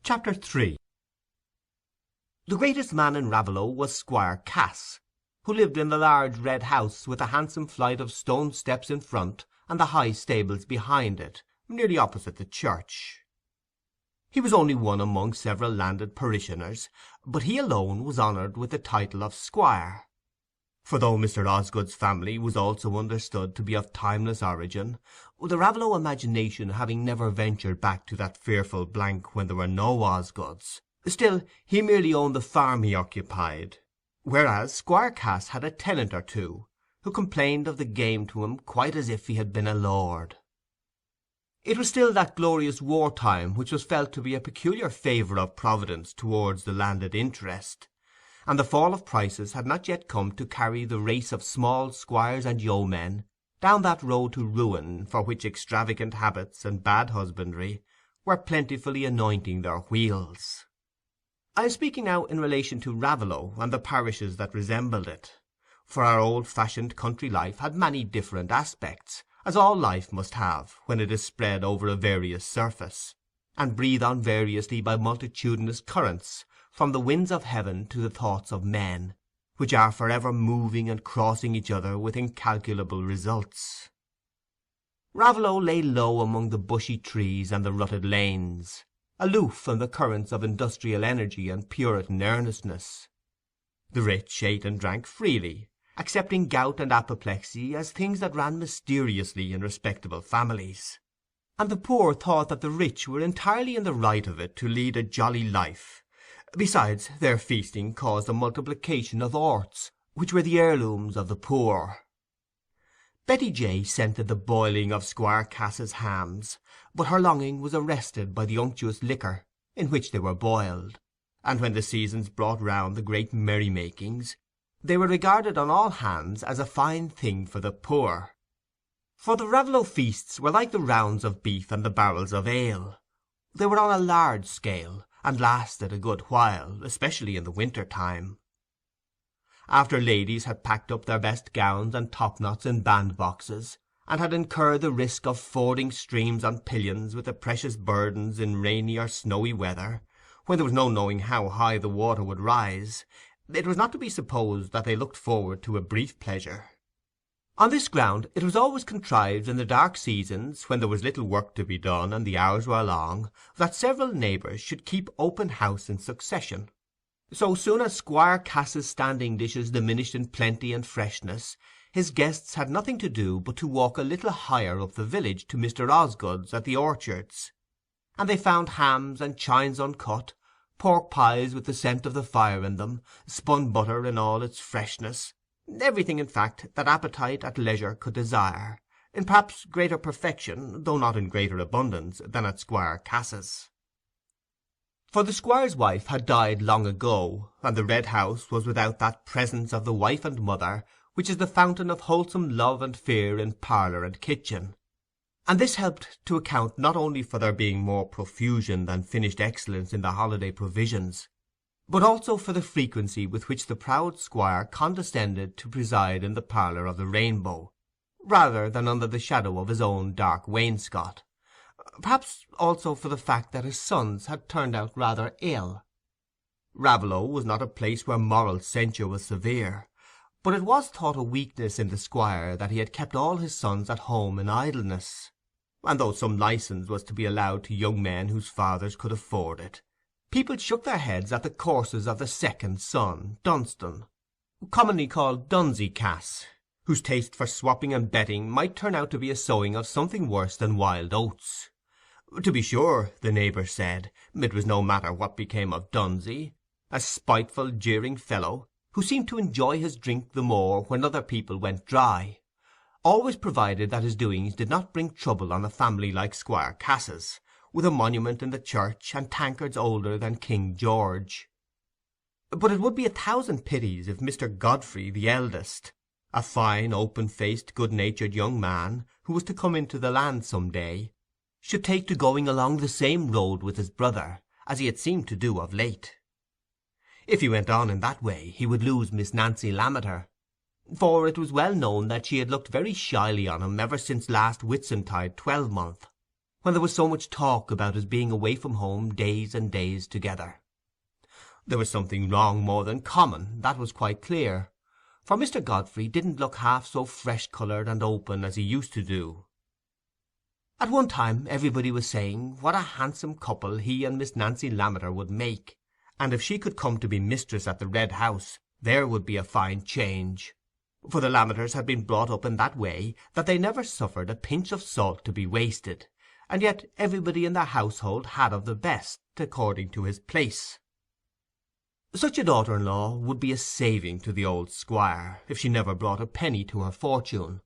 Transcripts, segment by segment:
Chapter 3. The greatest man in Raveloe was Squire Cass, who lived in the large red house with a handsome flight of stone steps in front and the high stables behind it, nearly opposite the church. He was only one among several landed parishioners, but he alone was honoured with the title of Squire. For though Mr. Osgood's family was also understood to be of timeless origin, the Raveloe imagination having never ventured back to that fearful blank when there were no Osgoods, still he merely owned the farm he occupied, whereas Squire Cass had a tenant or two, who complained of the game to him quite as if he had been a lord. It was still that glorious war time which was felt to be a peculiar favour of Providence towards the landed interest, and the fall of prices had not yet come to carry the race of small squires and yeomen down that road to ruin for which extravagant habits and bad husbandry were plentifully anointing their wheels. I am speaking now in relation to Raveloe and the parishes that resembled it, for our old-fashioned country life had many different aspects, as all life must have when it is spread over a various surface, and breathed on variously by multitudinous currents, from the winds of heaven to the thoughts of men, which are for ever moving and crossing each other with incalculable results. Raveloe lay low among the bushy trees and the rutted lanes, aloof from the currents of industrial energy and Puritan earnestness. The rich ate and drank freely, accepting gout and apoplexy as things that ran mysteriously in respectable families, and the poor thought that the rich were entirely in the right of it to lead a jolly life. Besides, their feasting caused a multiplication of orts, which were the heirlooms of the poor. Betty Jay scented the boiling of Squire Cass's hams, but her longing was arrested by the unctuous liquor in which they were boiled, and when the seasons brought round the great merry-makings, they were regarded on all hands as a fine thing for the poor. For the Raveloe feasts were like the rounds of beef and the barrels of ale. They were on a large scale, and lasted a good while, especially in the winter time. After ladies had packed up their best gowns and top-knots in bandboxes, and had incurred the risk of fording streams on pillions with the precious burdens in rainy or snowy weather, when there was no knowing how high the water would rise, it was not to be supposed that they looked forward to a brief pleasure. On this ground it was always contrived in the dark seasons, when there was little work to be done and the hours were long, that several neighbours should keep open house in succession. So soon as Squire Cass's standing dishes diminished in plenty and freshness, his guests had nothing to do but to walk a little higher up the village to Mr. Osgood's at the orchards, and they found hams and chines uncut, pork pies with the scent of the fire in them, spun butter in all its freshness, everything, in fact, that appetite at leisure could desire, in perhaps greater perfection, though not in greater abundance, than at Squire Cass's. For the squire's wife had died long ago, and the red house was without that presence of the wife and mother which is the fountain of wholesome love and fear in parlour and kitchen, and this helped to account not only for there being more profusion than finished excellence in the holiday provisions, but also for the frequency with which the proud squire condescended to preside in the parlour of the Rainbow, rather than under the shadow of his own dark wainscot, perhaps also for the fact that his sons had turned out rather ill. Raveloe was not a place where moral censure was severe, but it was thought a weakness in the squire that he had kept all his sons at home in idleness, and though some licence was to be allowed to young men whose fathers could afford it, people shook their heads at the courses of the second son, Dunstan, commonly called Dunsey Cass, whose taste for swapping and betting might turn out to be a sowing of something worse than wild oats. To be sure, the neighbours said, it was no matter what became of Dunsey, a spiteful, jeering fellow, who seemed to enjoy his drink the more when other people went dry, always provided that his doings did not bring trouble on a family like Squire Cass's, with a monument in the church, and tankards older than King George. But it would be 1,000 pities if Mr. Godfrey, the eldest, a fine, open-faced, good-natured young man, who was to come into the land some day, should take to going along the same road with his brother, as he had seemed to do of late. If he went on in that way, he would lose Miss Nancy Lammeter, for it was well known that she had looked very shyly on him ever since last Whitsuntide twelvemonth, when there was so much talk about his being away from home days and days together. There was something wrong more than common, that was quite clear, for Mr. Godfrey didn't look half so fresh-coloured and open as he used to do. At one time everybody was saying what a handsome couple he and Miss Nancy Lammeter would make, and if she could come to be mistress at the Red House, there would be a fine change, for the Lammeters had been brought up in that way that they never suffered a pinch of salt to be wasted, and yet everybody in their household had of the best, according to his place. Such a daughter-in-law would be a saving to the old squire, if she never brought a penny to her fortune,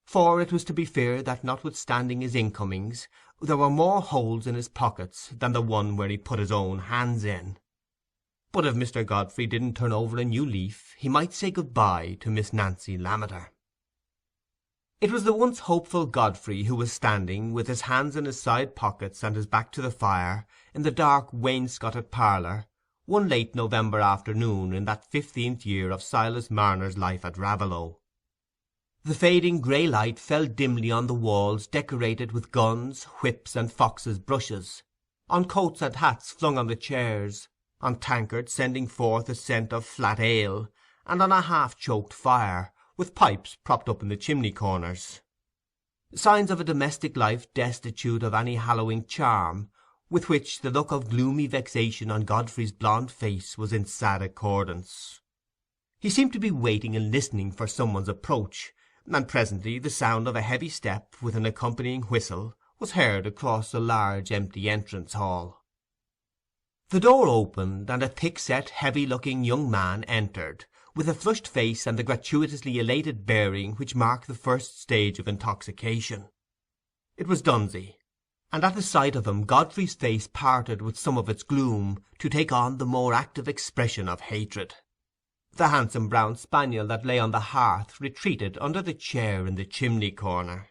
for it was to be feared that notwithstanding his incomings, there were more holes in his pockets than the one where he put his own hands in. But if Mr. Godfrey didn't turn over a new leaf, he might say good-bye to Miss Nancy Lammeter. It was the once hopeful Godfrey who was standing, with his hands in his side pockets and his back to the fire, in the dark wainscoted parlour, one late November afternoon in that 15th year of Silas Marner's life at Raveloe. The fading grey light fell dimly on the walls decorated with guns, whips, and foxes' brushes, on coats and hats flung on the chairs, on tankards sending forth a scent of flat ale, and on a half-choked fire, with pipes propped up in the chimney-corners. Signs of a domestic life destitute of any hallowing charm, with which the look of gloomy vexation on Godfrey's blond face was in sad accordance. He seemed to be waiting and listening for someone's approach, and presently the sound of a heavy step, with an accompanying whistle, was heard across the large empty entrance-hall. The door opened, and a thick-set, heavy-looking young man entered, with a flushed face and the gratuitously elated bearing which mark the first stage of intoxication. It was Dunsey, and at the sight of him Godfrey's face parted with some of its gloom, to take on the more active expression of hatred. The handsome brown spaniel that lay on the hearth retreated under the chair in the chimney-corner.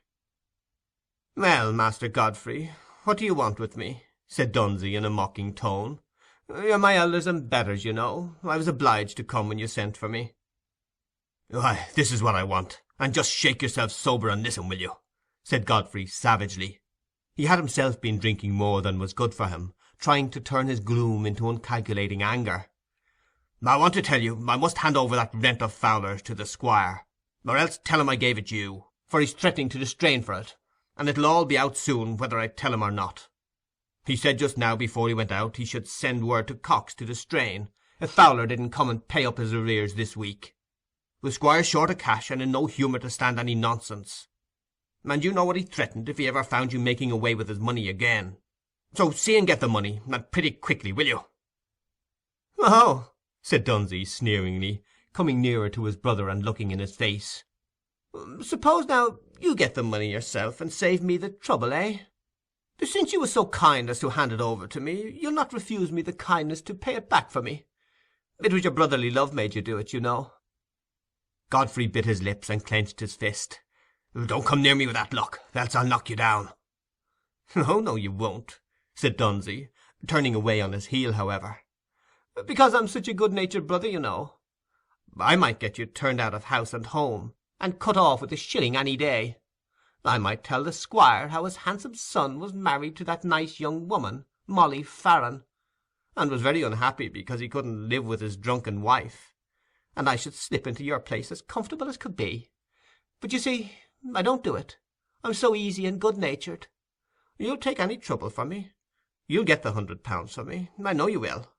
"Well, Master Godfrey, what do you want with me?" said Dunsey in a mocking tone. "You're my elders and betters, you know. I was obliged to come when you sent for me." "Why, this is what I want, and just shake yourself sober and listen, will you?" said Godfrey savagely. He had himself been drinking more than was good for him, trying to turn his gloom into uncalculating anger. "I want to tell you I must hand over that rent of Fowler's to the squire, or else tell him I gave it you, for he's threatening to distrain for it, and it'll all be out soon whether I tell him or not. He said just now before he went out he should send word to Cox to distrain, if Fowler didn't come and pay up his arrears this week. The squire's short of cash and in no humour to stand any nonsense, and you know what he threatened if he ever found you making away with his money again. So see and get the money, and pretty quickly, will you?" "Oh," said Dunsey sneeringly, coming nearer to his brother and looking in his face. "Suppose now you get the money yourself, and save me the trouble, eh? Since you was so kind as to hand it over to me, you'll not refuse me the kindness to pay it back for me. It was your brotherly love made you do it, you know." Godfrey bit his lips and clenched his fist. "Don't come near me with that look, else I'll knock you down." "Oh, no, you won't," said Dunsey, turning away on his heel, however, "because I'm such a good-natured brother, you know. I might get you turned out of house and home, and cut off with a shilling any day. I might tell the squire how his handsome son was married to that nice young woman, Molly Farron, and was very unhappy because he couldn't live with his drunken wife, and I should slip into your place as comfortable as could be. But you see, I don't do it. I'm so easy and good-natured. You'll take any trouble for me. You'll get the £100 for me, I know you will."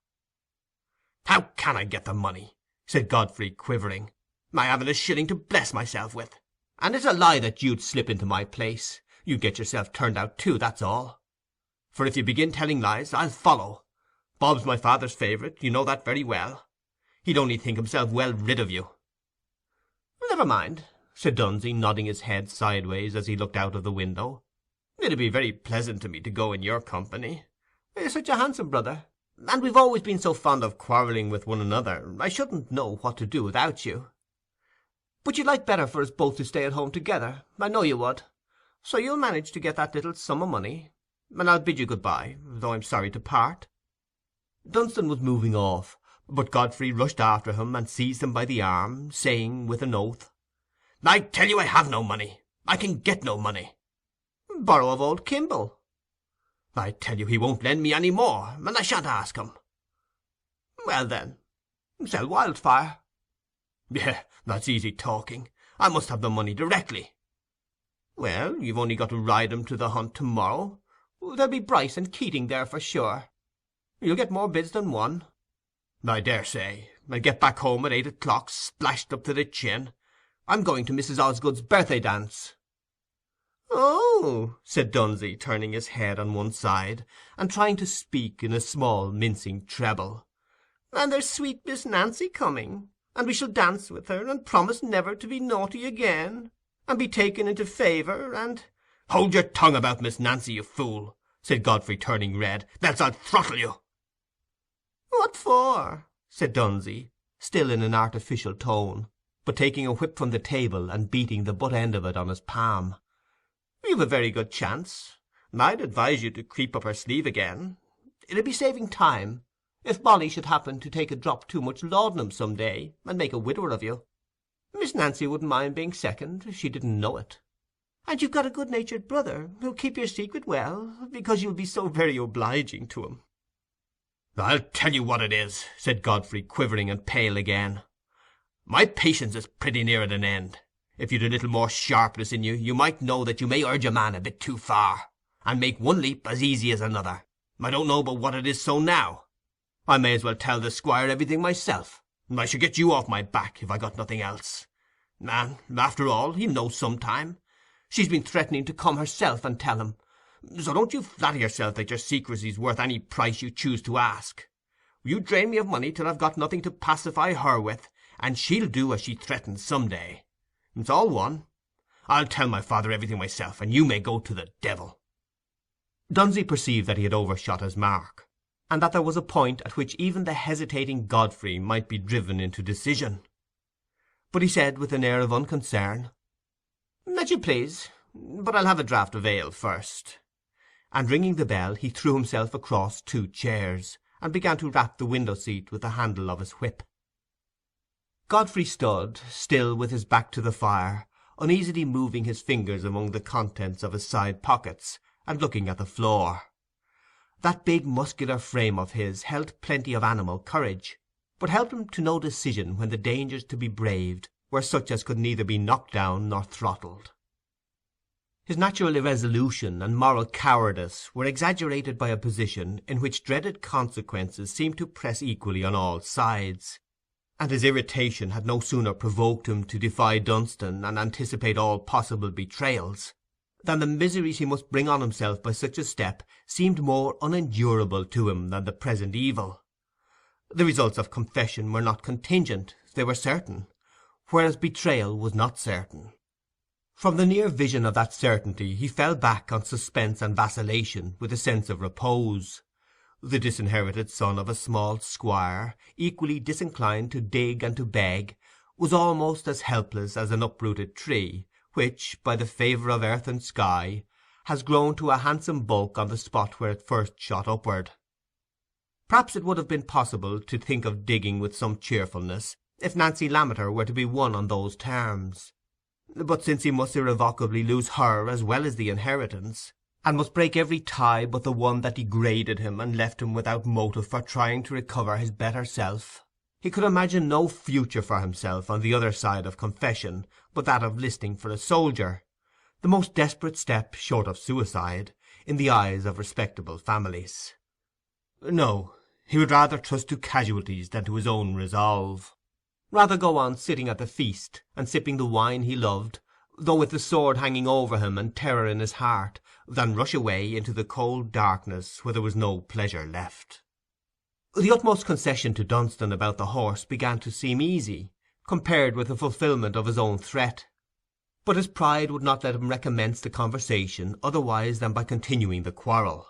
"How can I get the money?" said Godfrey, quivering. "I haven't a shilling to bless myself with. And it's a lie that you'd slip into my place. You'd get yourself turned out too, that's all. For if you begin telling lies, I'll follow. Bob's my father's favourite, you know that very well. He'd only think himself well rid of you." "Never mind," said Dunsey, nodding his head sideways as he looked out of the window. "It'd be very pleasant to me to go in your company. You're such a handsome brother, and we've always been so fond of quarrelling with one another, I shouldn't know what to do without you. But you'd like better for us both to stay at home together, I know you would. So you'll manage to get that little sum of money, and I'll bid you good-bye, though I'm sorry to part." Dunstan was moving off, but Godfrey rushed after him and seized him by the arm, saying with an oath, "I tell you I have no money. I can get no money." "Borrow of old Kimble." I tell you he won't lend me any more, and I shan't ask him." "Well, then, sell Wildfire." "Yeah, that's easy talking. I must have the money directly." "Well, you've only got to ride him to the hunt to-morrow. There'll be Bryce and Keating there for sure. You'll get more bids than one." "I daresay. I'll get back home at 8 o'clock, splashed up to the chin. I'm going to Mrs. Osgood's birthday dance." "Oh," said Dunsey, turning his head on one side, and trying to speak in a small mincing treble. "And there's sweet Miss Nancy coming, and we shall dance with her, and promise never to be naughty again, and be taken into favour, and—" "Hold your tongue about Miss Nancy, you fool," said Godfrey, turning red, "else I'll throttle you." "What for?" said Dunsey, still in an artificial tone, but taking a whip from the table and beating the butt end of it on his palm. "You've a very good chance. I'd advise you to creep up her sleeve again. It'll be saving time, if Molly should happen to take a drop too much laudanum some day, and make a widower of you. Miss Nancy wouldn't mind being second, if she didn't know it. And you've got a good-natured brother, who'll keep your secret well, because you'll be so very obliging to him." "I'll tell you what it is," said Godfrey, quivering and pale again. "My patience is pretty near at an end. If you'd a little more sharpness in you, you might know that you may urge a man a bit too far, and make one leap as easy as another. I don't know but what it is so now. I may as well tell the Squire everything myself. I should get you off my back, if I got nothing else. And, after all, he'll know some time. She's been threatening to come herself and tell him. So don't you flatter yourself that your secrecy's worth any price you choose to ask. You drain me of money till I've got nothing to pacify her with, and she'll do as she threatens some day. It's all one. I'll tell my father everything myself, and you may go to the devil." Dunsey perceived that he had overshot his mark, and that there was a point at which even the hesitating Godfrey might be driven into decision. But he said with an air of unconcern, "As you please, but I'll have a draught of ale first." And ringing the bell, he threw himself across 2 chairs, and began to rap the window-seat with the handle of his whip. Godfrey stood, still with his back to the fire, uneasily moving his fingers among the contents of his side pockets, and looking at the floor. That big muscular frame of his held plenty of animal courage, but helped him to no decision when the dangers to be braved were such as could neither be knocked down nor throttled. His natural irresolution and moral cowardice were exaggerated by a position in which dreaded consequences seemed to press equally on all sides, and his irritation had no sooner provoked him to defy Dunstan and anticipate all possible betrayals, than the miseries he must bring on himself by such a step seemed more unendurable to him than the present evil. The results of confession were not contingent, they were certain, whereas betrayal was not certain. From the near vision of that certainty he fell back on suspense and vacillation with a sense of repose. The disinherited son of a small squire, equally disinclined to dig and to beg, was almost as helpless as an uprooted tree, which, by the favour of earth and sky, has grown to a handsome bulk on the spot where it first shot upward. Perhaps it would have been possible to think of digging with some cheerfulness, if Nancy Lammeter were to be won on those terms. But since he must irrevocably lose her as well as the inheritance, and must break every tie but the one that degraded him and left him without motive for trying to recover his better self, he could imagine no future for himself on the other side of confession but that of listing for a soldier, the most desperate step, short of suicide, in the eyes of respectable families. No, he would rather trust to casualties than to his own resolve. Rather go on sitting at the feast and sipping the wine he loved, though with the sword hanging over him and terror in his heart, than rush away into the cold darkness where there was no pleasure left. The utmost concession to Dunstan about the horse began to seem easy, compared with the fulfilment of his own threat, but his pride would not let him recommence the conversation otherwise than by continuing the quarrel.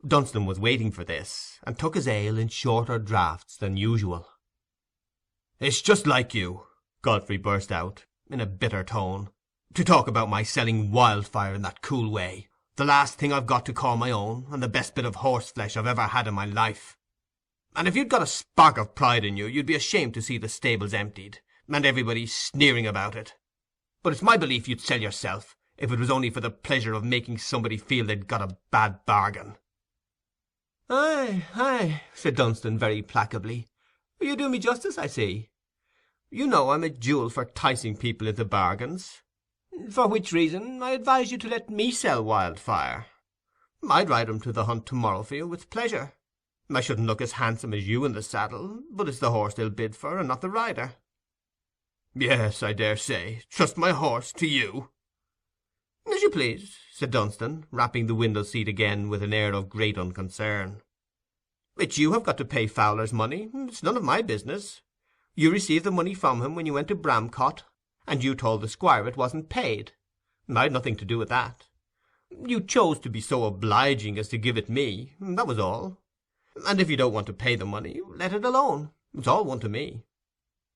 Dunstan was waiting for this, and took his ale in shorter draughts than usual. "It's just like you," Godfrey burst out, in a bitter tone, "to talk about my selling Wildfire in that cool way, the last thing I've got to call my own, and the best bit of horseflesh I've ever had in my life. And if you'd got a spark of pride in you, you'd be ashamed to see the stables emptied, and everybody sneering about it. But it's my belief you'd sell yourself, if it was only for the pleasure of making somebody feel they'd got a bad bargain." "Ay, ay," said Dunstan, very placably. "You do me justice, I see. You know I'm a jewel for 'ticing people into bargains. For which reason I advise you to let me sell Wildfire. I'd ride him to the hunt to-morrow for you, with pleasure. I shouldn't look as handsome as you in the saddle, but it's the horse they'll bid for, and not the rider." "Yes, I daresay. Trust my horse to you." "As you please," said Dunstan, rapping the window-seat again with an air of great unconcern. "It's you have got to pay Fowler's money. It's none of my business. You received the money from him when you went to Bramcote, and you told the squire it wasn't paid. I'd nothing to do with that. You chose to be so obliging as to give it me, that was all. And if you don't want to pay the money, let it alone. It's all one to me.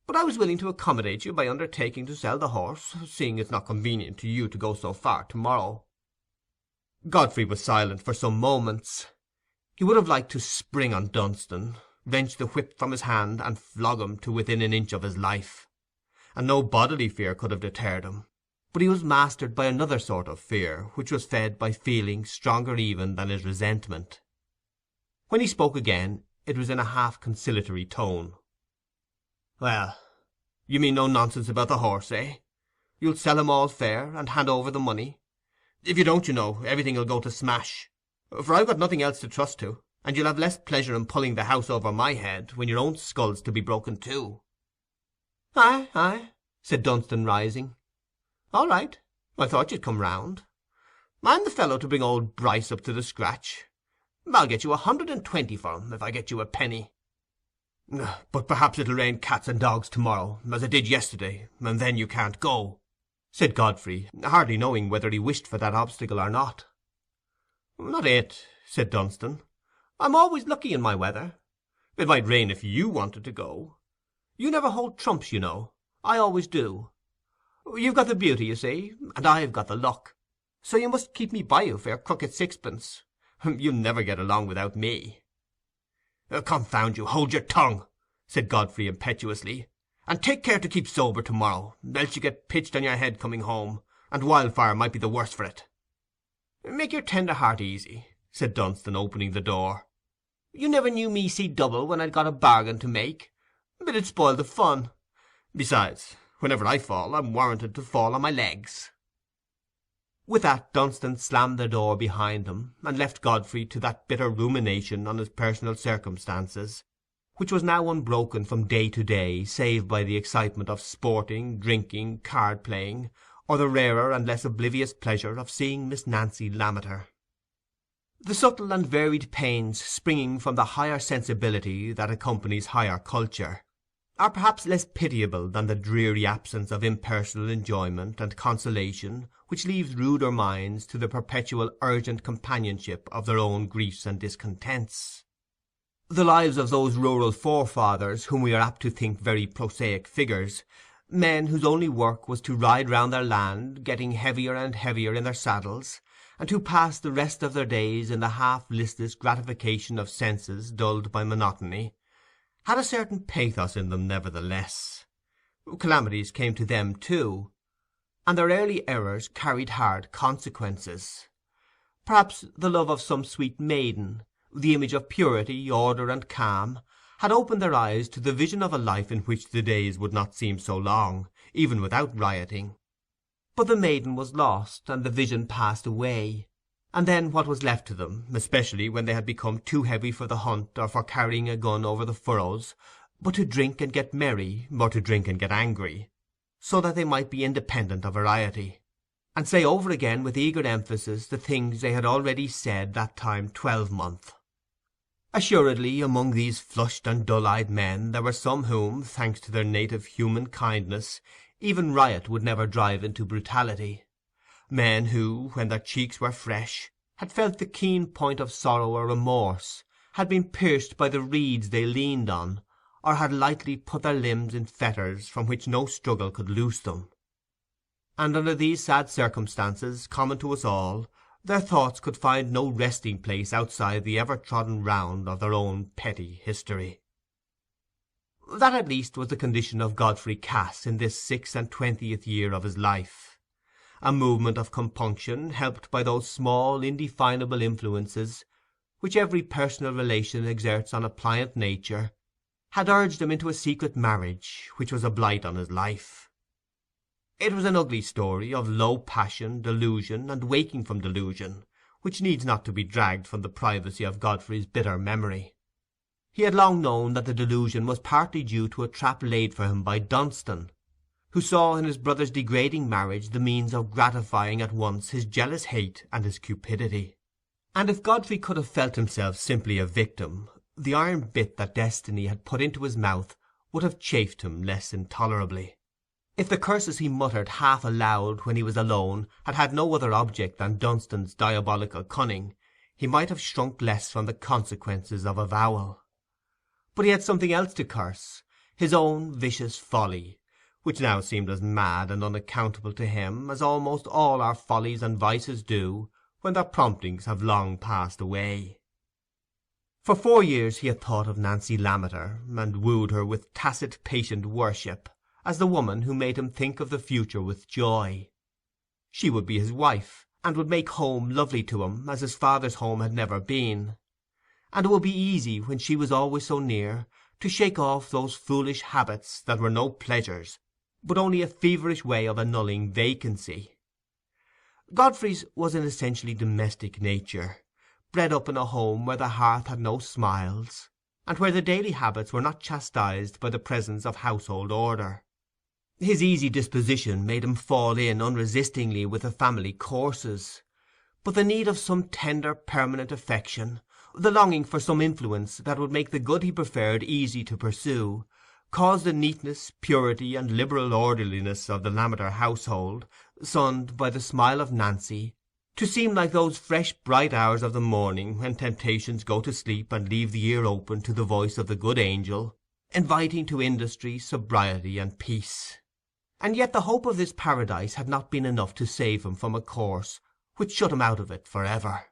But I was willing to accommodate you by undertaking to sell the horse, seeing it's not convenient to you to go so far to-morrow." Godfrey was silent for some moments. He would have liked to spring on Dunstan, wrench the whip from his hand, and flog him to within an inch of his life. And no bodily fear could have deterred him, but he was mastered by another sort of fear, which was fed by feelings stronger even than his resentment. When he spoke again, it was in a half-conciliatory tone. "Well, you mean no nonsense about the horse, eh? You'll sell him all fair, and hand over the money? If you don't, you know, everything'll go to smash. For I've got nothing else to trust to, and you'll have less pleasure in pulling the house over my head, when your own skull's to be broken too." "Ay, ay," said Dunstan, rising. "All right. I thought you'd come round. I'm the fellow to bring old Bryce up to the scratch. I'll get you 120 for him, if I get you a penny." "But perhaps it'll rain cats and dogs to-morrow, as it did yesterday, and then you can't go," said Godfrey, hardly knowing whether he wished for that obstacle or not. "Not it," said Dunstan. "I'm always lucky in my weather. It might rain if you wanted to go. You never hold trumps, you know. I always do. You've got the beauty, you see, and I've got the luck. So you must keep me by you for your crooked sixpence. You'll never get along without me." "Confound you, hold your tongue," said Godfrey impetuously, "and take care to keep sober to-morrow, else you get pitched on your head coming home, and Wildfire might be the worse for it." "Make your tender heart easy," said Dunstan, opening the door. "You never knew me see double when I'd got a bargain to make. But it spoiled the fun. Besides, whenever I fall, I'm warranted to fall on my legs." With that Dunstan slammed the door behind him, and left Godfrey to that bitter rumination on his personal circumstances, which was now unbroken from day to day, save by the excitement of sporting, drinking, card-playing, or the rarer and less oblivious pleasure of seeing Miss Nancy Lammeter. The subtle and varied pains springing from the higher sensibility that accompanies higher culture are perhaps less pitiable than the dreary absence of impersonal enjoyment and consolation which leaves ruder minds to the perpetual urgent companionship of their own griefs and discontents. The lives of those rural forefathers whom we are apt to think very prosaic figures, men whose only work was to ride round their land, getting heavier and heavier in their saddles, and who passed the rest of their days in the half-listless gratification of senses dulled by monotony, had a certain pathos in them nevertheless. Calamities came to them too, and their early errors carried hard consequences. Perhaps the love of some sweet maiden, the image of purity, order, and calm, had opened their eyes to the vision of a life in which the days would not seem so long, even without rioting. But the maiden was lost, and the vision passed away, and then what was left to them, especially when they had become too heavy for the hunt or for carrying a gun over the furrows, but to drink and get merry, or to drink and get angry, so that they might be independent of variety, and say over again with eager emphasis the things they had already said that time 12-month. Assuredly, among these flushed and dull-eyed men there were some whom, thanks to their native human kindness, even riot would never drive into brutality. Men who, when their cheeks were fresh, had felt the keen point of sorrow or remorse, had been pierced by the reeds they leaned on, or had lightly put their limbs in fetters from which no struggle could loose them. And under these sad circumstances, common to us all, their thoughts could find no resting place outside the ever-trodden round of their own petty history. That at least was the condition of Godfrey Cass in this 26th year of his life. a movement of compunction, helped by those small indefinable influences which every personal relation exerts on a pliant nature, had urged him into a secret marriage which was a blight on his life. It was an ugly story of low passion, delusion, and waking from delusion, which needs not to be dragged from the privacy of Godfrey's bitter memory. He had long known that the delusion was partly due to a trap laid for him by Dunstan, who saw in his brother's degrading marriage the means of gratifying at once his jealous hate and his cupidity. And if Godfrey could have felt himself simply a victim, the iron bit that destiny had put into his mouth would have chafed him less intolerably. If the curses he muttered half aloud when he was alone had had no other object than Dunstan's diabolical cunning, he might have shrunk less from the consequences of avowal. But he had something else to curse, his own vicious folly, which now seemed as mad and unaccountable to him as almost all our follies and vices do when their promptings have long passed away. For 4 years he had thought of Nancy Lammeter, and wooed her with tacit patient worship, as the woman who made him think of the future with joy. She would be his wife, and would make home lovely to him as his father's home had never been. And it would be easy, when she was always so near, to shake off those foolish habits that were no pleasures, but only a feverish way of annulling vacancy. Godfrey's was an essentially domestic nature, bred up in a home where the hearth had no smiles, and where the daily habits were not chastised by the presence of household order. His easy disposition made him fall in unresistingly with the family courses, but the need of some tender permanent affection, the longing for some influence that would make the good he preferred easy to pursue, caused the neatness, purity, and liberal orderliness of the Lammeter household, sunned by the smile of Nancy, to seem like those fresh bright hours of the morning when temptations go to sleep and leave the ear open to the voice of the good angel, inviting to industry, sobriety, and peace. And yet the hope of this paradise had not been enough to save him from a course which shut him out of it for ever.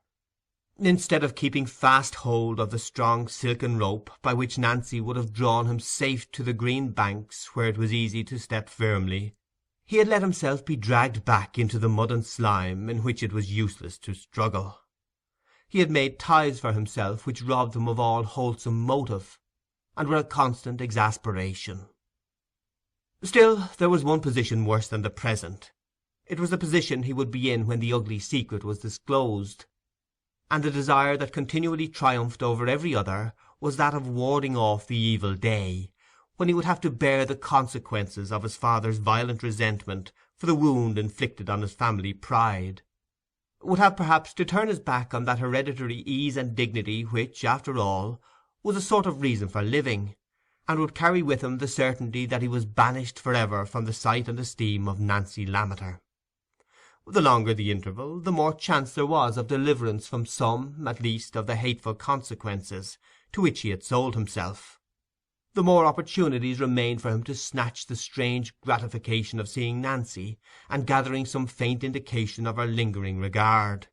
Instead of keeping fast hold of the strong silken rope by which Nancy would have drawn him safe to the green banks where it was easy to step firmly, he had let himself be dragged back into the mud and slime in which it was useless to struggle. He had made ties for himself which robbed him of all wholesome motive, and were a constant exasperation. Still, there was one position worse than the present. It was the position he would be in when the ugly secret was disclosed, and the desire that continually triumphed over every other was that of warding off the evil day, when he would have to bear the consequences of his father's violent resentment for the wound inflicted on his family pride, would have perhaps to turn his back on that hereditary ease and dignity which, after all, was a sort of reason for living, and would carry with him the certainty that he was banished for ever from the sight and esteem of Nancy Lammeter. The longer the interval, the more chance there was of deliverance from some, at least, of the hateful consequences to which he had sold himself. The more opportunities remained for him to snatch the strange gratification of seeing Nancy, and gathering some faint indication of her lingering regard.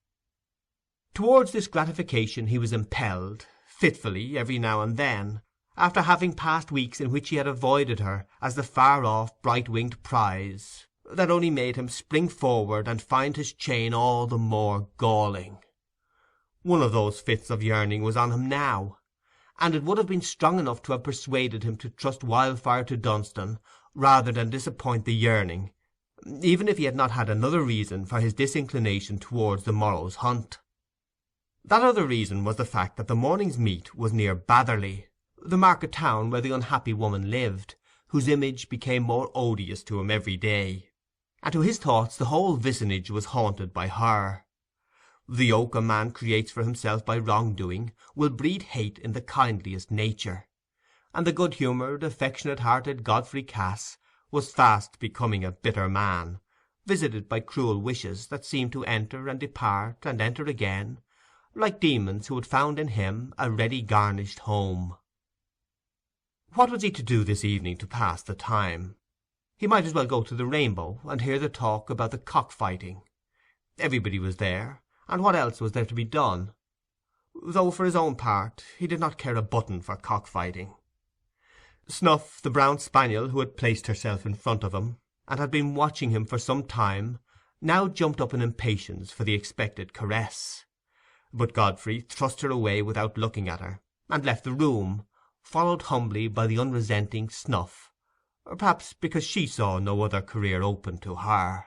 Towards this gratification he was impelled, fitfully, every now and then, after having passed weeks in which he had avoided her as the far-off, bright-winged prize, that only made him spring forward and find his chain all the more galling. One of those fits of yearning was on him now, and it would have been strong enough to have persuaded him to trust Wildfire to Dunstan rather than disappoint the yearning, even if he had not had another reason for his disinclination towards the morrow's hunt. That other reason was the fact that the morning's meet was near Batherley, the market town where the unhappy woman lived, whose image became more odious to him every day, and to his thoughts the whole vicinage was haunted by her. The yoke a man creates for himself by wrong-doing will breed hate in the kindliest nature, and the good-humoured, affectionate-hearted Godfrey Cass was fast becoming a bitter man, visited by cruel wishes that seemed to enter and depart and enter again, like demons who had found in him a ready garnished home. What was he to do this evening to pass the time? He might as well go to the Rainbow and hear the talk about the cock-fighting. Everybody was there, and what else was there to be done? Though for his own part he did not care a button for cock-fighting. Snuff, the brown spaniel who had placed herself in front of him, and had been watching him for some time, now jumped up in impatience for the expected caress. But Godfrey thrust her away without looking at her, and left the room, followed humbly by the unresenting Snuff, perhaps because she saw no other career open to her.